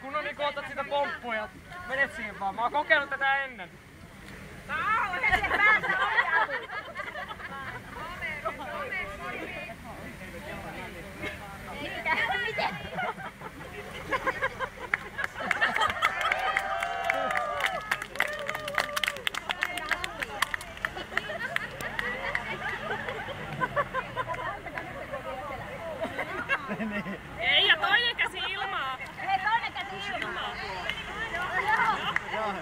kun on niin otat sitä pomppua ja menet siihen vaan. Mä oon kokeillut tätä ennen. Ei, ja toinen käsi ilmaa. Hei, toinen käsi ilmaa. Joo.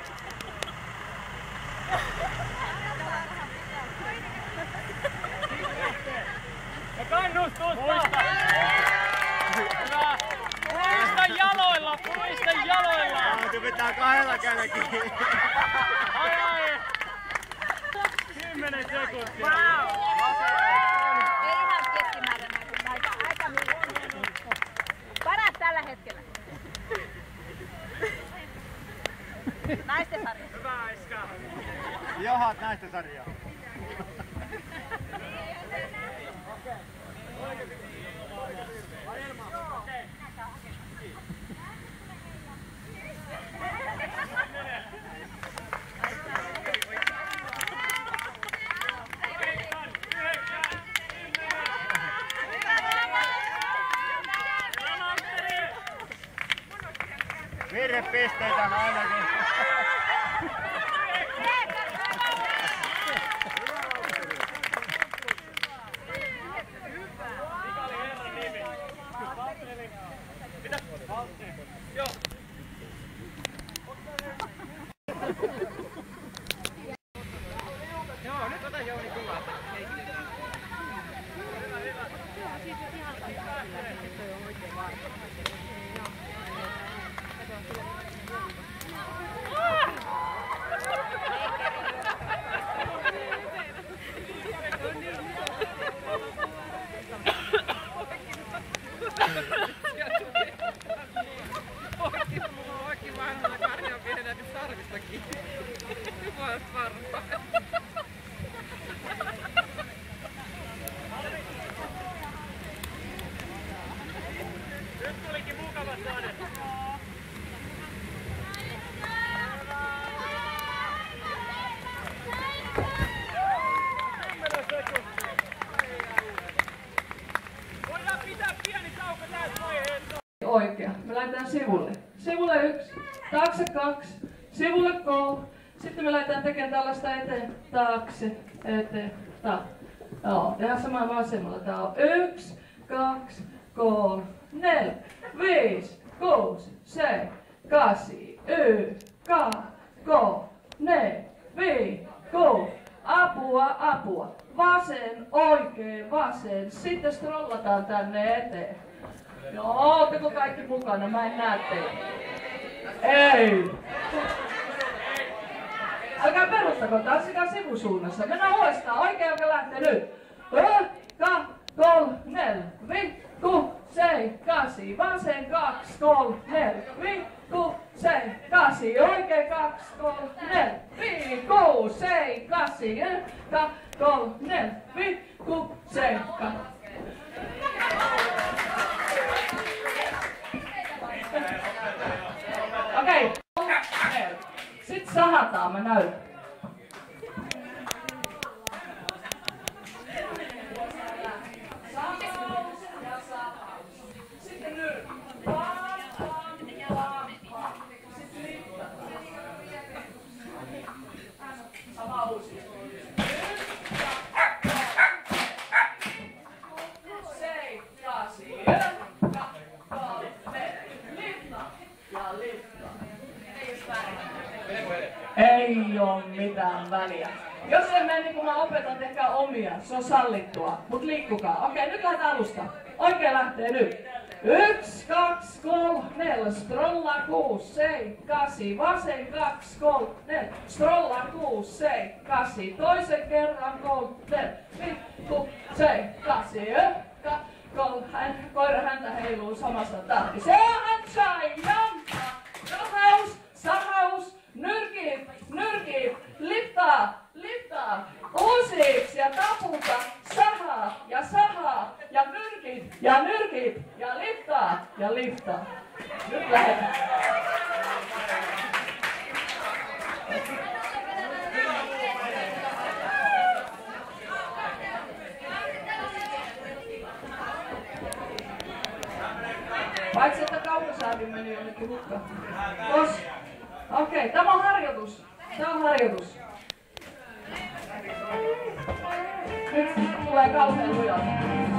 Ja kannustusta! Hyvä! Puista jaloilla! Puista jaloilla! Täytyy pitää kahdella kädellä kiinni. Ai! 10 sekuntia! Wow. Ei ihan keskimääräinen, kun aika hyvin. Paras tällä hetkellä. Naisten sarja. Hyvä, Aiska! Jahat naisten sarjaa. Virhepisteitä on ainakin. Joo. Joo, nyt ota Jouni kuvaa. Nyt tulikin mukavat sadet. Voidaan pitää pieni tauko tässä vaiheessa. Oikea. Me lähdetään sivulle. Sivulle 1, taakse 2, sivulle 3. Sitten me lähdetään tekemään tällaista eteen, taakse, eteen, taakse. Joo, tehdään samaa vasemmalla. Tää on 1, 2, 3, 4, 5, 6, 7, 8, 9, 10, 4, 5, 6. Apua, apua. Vasen, oikein, vasen. Sitten scrollataan tänne eteen. Joo, ootteko kaikki mukana? Mä en näe teitä. Ei! Älkää peruttako, tanssikaa sivusuunnassa. Mennään uudestaan. Oikein jalka lähtee nyt. 3, 4, 5, 6, 7, 8. Vasen 2, 3, 4, 5, 6, 7, 8. Oikein 2, 3, 4, 5, 6, 7, 8. 2, 3, 4, 5, 6, 7, 8. Okei. Sitten sahataan, mä näytän. Sitten nyt. Sitten liittaa. Sama uusi. Ei oo mitään väliä. Jos ei mene niin kuin mä opetan, tehkää omia. Se on sallittua. Mut liikkukaa. Okei, nyt lähdetään alusta. Oikein lähtee nyt. 1, 2, 3, 4. Strolla 6, 7, 8. Vasen 2, 3, 4. Strolla 6, 7, 8. Toisen kerran 3, 4. 5, 6, 7, 8. Koira häntä heiluu samassa tahdissa. Hän sai jampa. Sahaus. Nyrkit, liftaa, uusiksi ja taputa, sahaa, ja nyrkit, ja liftaa. Nyt lähdetään. Paitsi että kaukosäätin meni jonnekin hukkaan. Okei, tämä on harjoitus. Tämä on harjoitus. Nyt tulee kauhean lujaa.